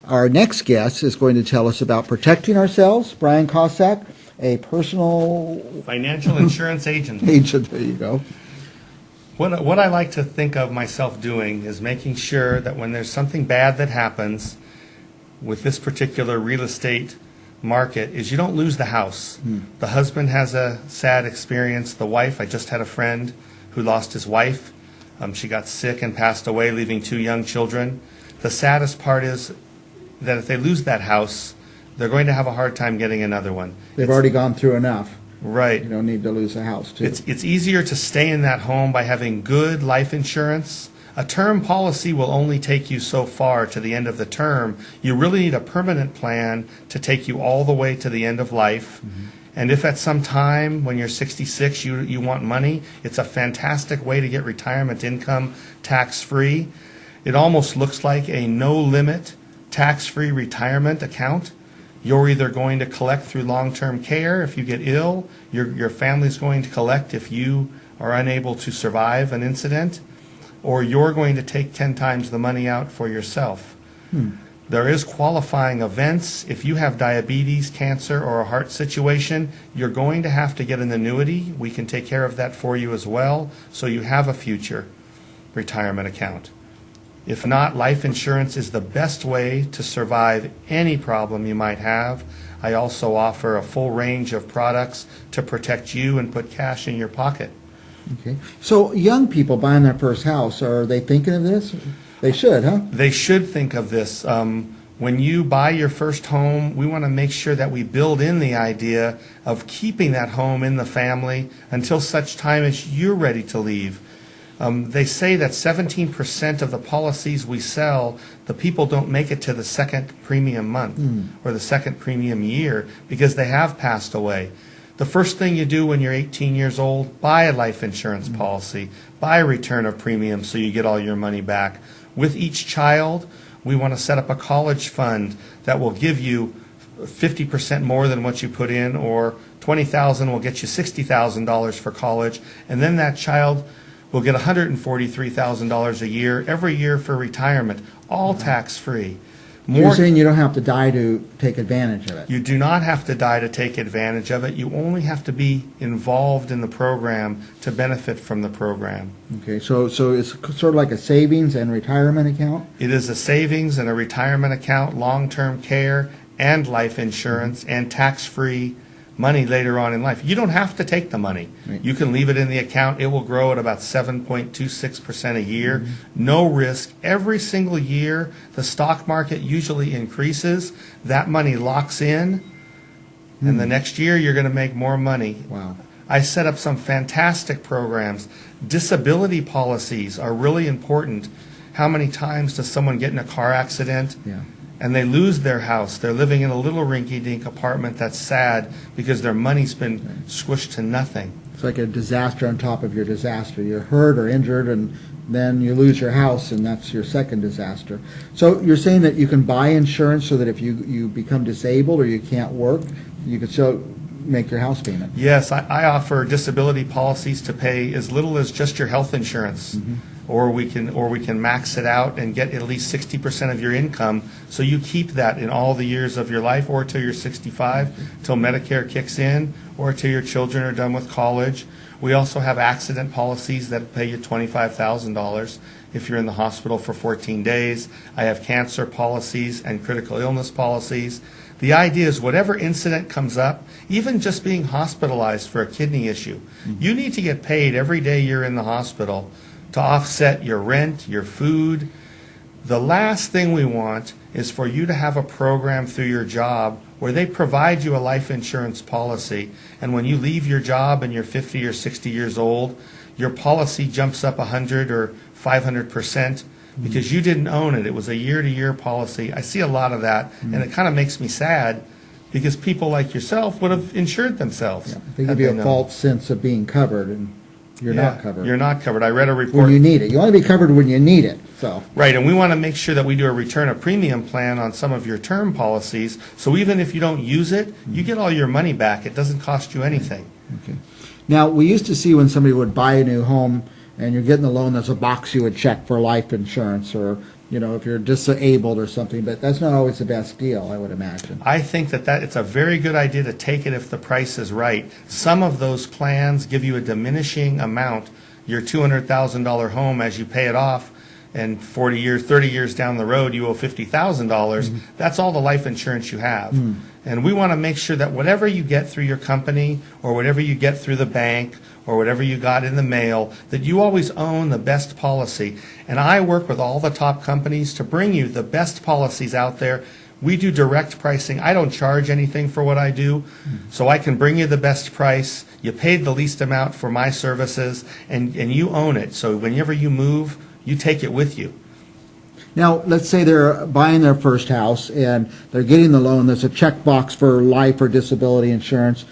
Our next guest is going to tell us about protecting ourselves. Brian Kossack, a personal financial insurance agent. Agent, there you go. What I like to think of myself doing is making sure that when there's something bad that happens with this particular real estate market is you don't lose the house. The husband has a sad experience. The wife, I just had a friend who lost his wife. She got sick and passed away, leaving 2 young children. The saddest part is that if they lose that house, they're going to have a hard time getting another one. They've already gone through enough. Right. You don't need to lose a house, too. It's easier to stay in that home by having good life insurance. A term policy will only take you so far to the end of the term. You really need a permanent plan to take you all the way to the end of life. And if at some time when you're 66 you want money, it's a fantastic way to get retirement income tax-free. It almost looks like a no-limit tax-free retirement account. You're either going to collect through long-term care if you get ill, your family's going to collect if you are unable to survive an incident, or you're going to take 10 times the money out for yourself. There is qualifying events. If you have diabetes, cancer, or a heart situation, you're going to have to get an annuity. We can take care of that for you as well, so you have a future retirement account. If not, life insurance is the best way to survive any problem you might have. I also offer a full range of products to protect you and put cash in your pocket. Okay. So young people buying their first house, are they thinking of this? They should, huh? They should think of this. When you buy your first home, we want to make sure that we build in the idea of keeping that home in the family until such time as you're ready to leave. They say that 17% of the policies we sell, the people don't make it to the second premium month or the second premium year because they have passed away. The first thing you do when you're 18 years old, buy a life insurance policy, buy a return of premium so you get all your money back. With each child, we want to set up a college fund that will give you 50% more than what you put in, or $20,000 will get you $60,000 for college, and then that child will get $143,000 a year every year for retirement, all tax-free. You're saying you don't have to die to take advantage of it. You do not have to die to take advantage of it. You only have to be involved in the program to benefit from the program. Okay, so it's sort of like a savings and retirement account? It is a savings and a retirement account, long-term care, and life insurance, and tax-free money later on in life. You don't have to take the money. Right. You can leave it in the account. It will grow at about 7.26% a year. No risk. Every single year, the stock market usually increases. That money locks in, and the next year you're going to make more money. Wow. I set up some fantastic programs. Disability policies are really important. How many times does someone get in a car accident? Yeah. And they lose their house. They're living in a little rinky-dink apartment that's sad because their money's been squished to nothing. It's like a disaster on top of your disaster. You're hurt or injured, and then you lose your house, and that's your second disaster. So you're saying that you can buy insurance so that if you become disabled or you can't work, you can still make your house payment? Yes, I offer disability policies to pay as little as just your health insurance. Or we can max it out and get at least 60% of your income, so you keep that in all the years of your life, or till you're 65, till Medicare kicks in, or till your children are done with college. We also have accident policies that pay you $25,000 if you're in the hospital for 14 days. I have cancer policies and critical illness policies. The idea is whatever incident comes up, even just being hospitalized for a kidney issue, you need to get paid every day you're in the hospital to offset your rent, your food. The last thing we want is for you to have a program through your job where they provide you a life insurance policy, and when you leave your job and you're 50 or 60 years old, your policy jumps up 100 or 500% because you didn't own it. It was a year-to-year policy. I see a lot of that, and it kind of makes me sad because people like yourself would have insured themselves. Yeah. They give you a false sense of being covered, and you're not covered. You're not covered. I read a report. When you need it. You want to be covered when you need it. So. Right, and we want to make sure that we do a return of premium plan on some of your term policies, so even if you don't use it, you get all your money back. It doesn't cost you anything. Okay. Now, we used to see when somebody would buy a new home and you're getting the loan, there's a box you would check for life insurance or if you're disabled or something, but that's not always the best deal, I would imagine. I think that it's a very good idea to take it if the price is right. Some of those plans give you a diminishing amount. Your $200,000 home, as you pay it off, and 40 years, 30 years down the road, you owe $50,000. That's all the life insurance you have. And we want to make sure that whatever you get through your company or whatever you get through the bank or whatever you got in the mail, that you always own the best policy. And I work with all the top companies to bring you the best policies out there. We do direct pricing. I don't charge anything for what I do, so I can bring you the best price. You paid the least amount for my services, and you own it. So whenever you move, you take it with you. Now, let's say they're buying their first house and they're getting the loan. There's a checkbox for life or disability insurance.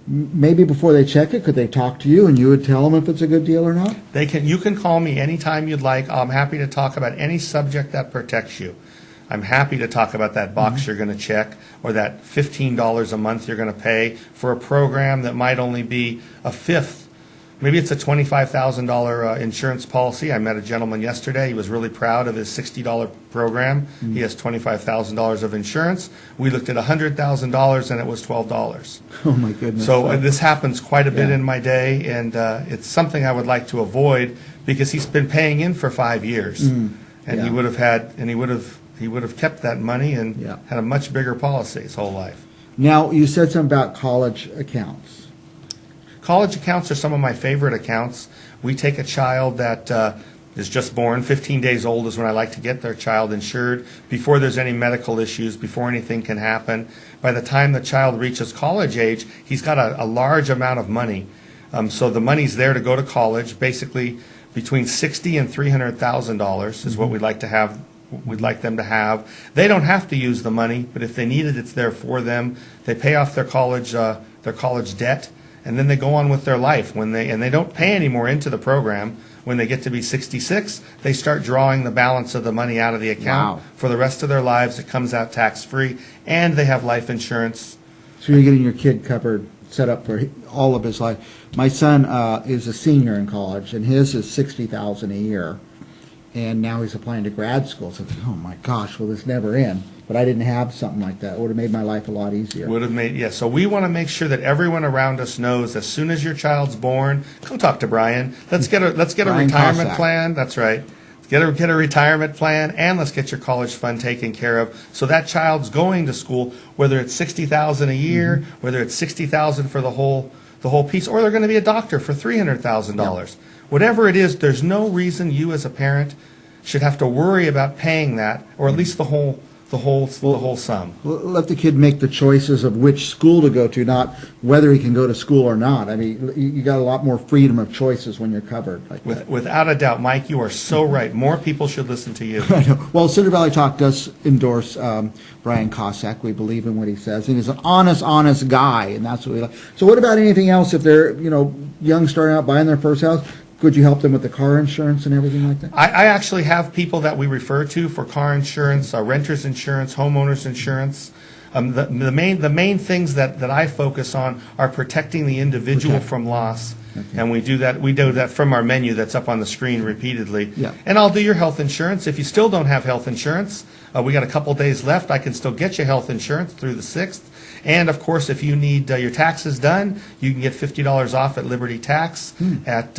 Maybe before they check it, could they talk to you and you would tell them if it's a good deal or not? You can call me anytime you'd like. I'm happy to talk about any subject that protects you. I'm happy to talk about that box you're going to check or that $15 a month you're going to pay for a program that might only be a fifth. Maybe it's a $25,000 insurance policy. I met a gentleman yesterday. He was really proud of his $60 program. He has $25,000 of insurance. We looked at $100,000 and it was $12. Oh, my goodness. So this happens quite a bit in my day, and it's something I would like to avoid because he's been paying in for 5 years. And he would have kept that money and had a much bigger policy his whole life. Now, you said something about college accounts. College accounts are some of my favorite accounts. We take a child that is just born, 15 days old is when I like to get their child insured, before there's any medical issues, before anything can happen. By the time the child reaches college age, he's got a large amount of money. So the money's there to go to college, basically between $60,000 and $300,000 is what we'd like to have. We'd like them to have. They don't have to use the money, but if they need it, it's there for them. They pay off their college debt, and then they go on with their life. And they don't pay any more into the program. When they get to be 66, they start drawing the balance of the money out of the account for the rest of their lives. It comes out tax-free, and they have life insurance. So you're getting your kid covered, set up for all of his life. My son is a senior in college, and his is $60,000 a year. And now he's applying to grad school. So I think, oh my gosh, will this never end? But I didn't have something like that. It would have made my life a lot easier. Would have made, yeah. So we want to make sure that everyone around us knows as soon as your child's born, come talk to Brian. Let's get a retirement Kossack. plan. That's right. Get a retirement plan, and let's get your college fund taken care of. So that child's going to school, whether it's $60,000 a year, whether it's $60,000 for the whole piece, or they're going to be a doctor for $300,000. Whatever it is, there's no reason you as a parent should have to worry about paying that, or at least the whole sum. Let the kid make the choices of which school to go to, not whether he can go to school or not. I mean, you got a lot more freedom of choices when you're covered like that. Without a doubt, Mike, you are so right. More people should listen to you. I know. Well, Cedar Valley Talk does endorse Brian Kossack. We believe in what he says, and he's an honest guy, and that's what we like. So, what about anything else? If they're young, starting out, buying their first house, could you help them with the car insurance and everything like that? I actually have people that we refer to for car insurance, renter's insurance, homeowner's insurance. The main things that I focus on are protecting the individual from loss. Okay. And we do that from our menu that's up on the screen repeatedly. Yeah. And I'll do your health insurance. If you still don't have health insurance, we got a couple days left. I can still get you health insurance through the 6th. And, of course, if you need your taxes done, you can get $50 off at Liberty Tax at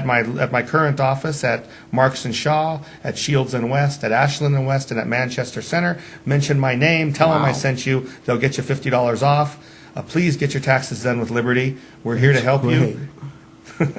my current office at Marks and Shaw, at Shields and West, at Ashland and West, and at Manchester Center. Mention my name. Tell them I sent you. They'll get you $50 off. Please get your taxes done with Liberty. We're here to help you.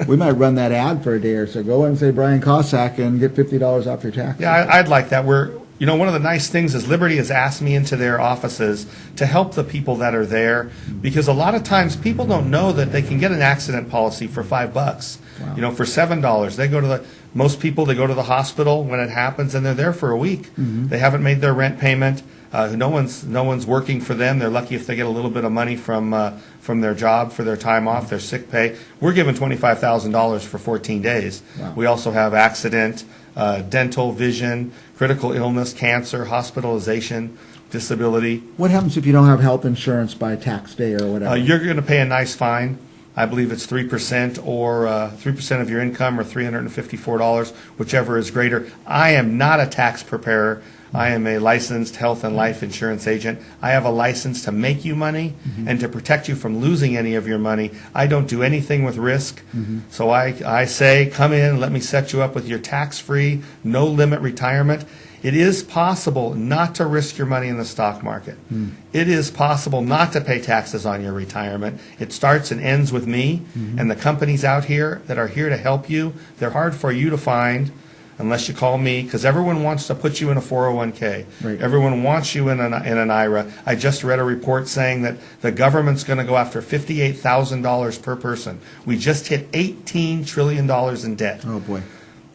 We might run that ad for a day or so. Go and say Brian Kossack and get $50 off your taxes. Yeah, I'd like that. One of the nice things is Liberty has asked me into their offices to help the people that are there, because a lot of times people don't know that they can get an accident policy for $5. Wow. For $7. Most people go to the hospital when it happens, and they're there for a week. They haven't made their rent payment. No one's working for them. They're lucky if they get a little bit of money from their job for their time off, their sick pay. We're giving $25,000 for 14 days. Wow. We also have accident, dental, vision, critical illness, cancer, hospitalization, disability. What happens if you don't have health insurance by tax day or whatever? You're going to pay a nice fine. I believe it's 3% or 3% of your income or $354, whichever is greater. I am not a tax preparer. I am a licensed health and life insurance agent. I have a license to make you money and to protect you from losing any of your money. I don't do anything with risk. So I say, come in, let me set you up with your tax-free, no-limit retirement. It is possible not to risk your money in the stock market. It is possible not to pay taxes on your retirement. It starts and ends with me, and the companies out here that are here to help you, they're hard for you to find unless you call me, because everyone wants to put you in a 401k. Right. Everyone wants you in an IRA. I just read a report saying that the government's going to go after $58,000 per person. We just hit $18 trillion in debt. Oh, boy.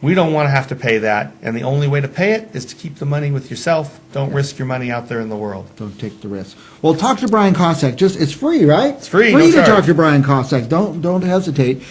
We don't want to have to pay that, and the only way to pay it is to keep the money with yourself. Don't risk your money out there in the world. Don't take the risk. Well, talk to Brian Kossack. It's free, right? It's free, Free no to charge. talk to Brian Kossack. Don't hesitate.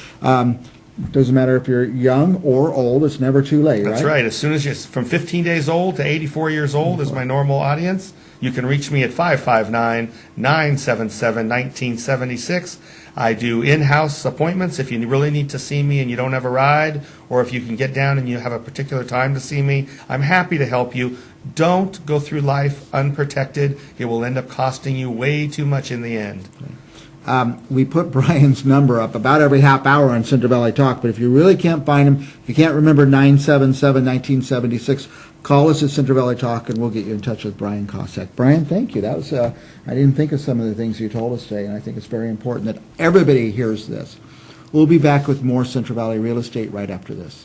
Doesn't matter if you're young or old. It's never too late, right? That's right. As soon as you're from 15 days old to 84 years old is my normal audience. You can reach me at 559-977-1976. I do in-house appointments if you really need to see me and you don't have a ride, or if you can get down and you have a particular time to see me. I'm happy to help you. Don't go through life unprotected. It will end up costing you way too much in the end. We put Brian's number up about every half hour on Central Valley Talk, but if you really can't find him, if you can't remember 977-1976, call us at Central Valley Talk and we'll get you in touch with Brian Kossack. Brian, thank you. That was I didn't think of some of the things you told us today, and I think it's very important that everybody hears this. We'll be back with more Central Valley Real Estate right after this.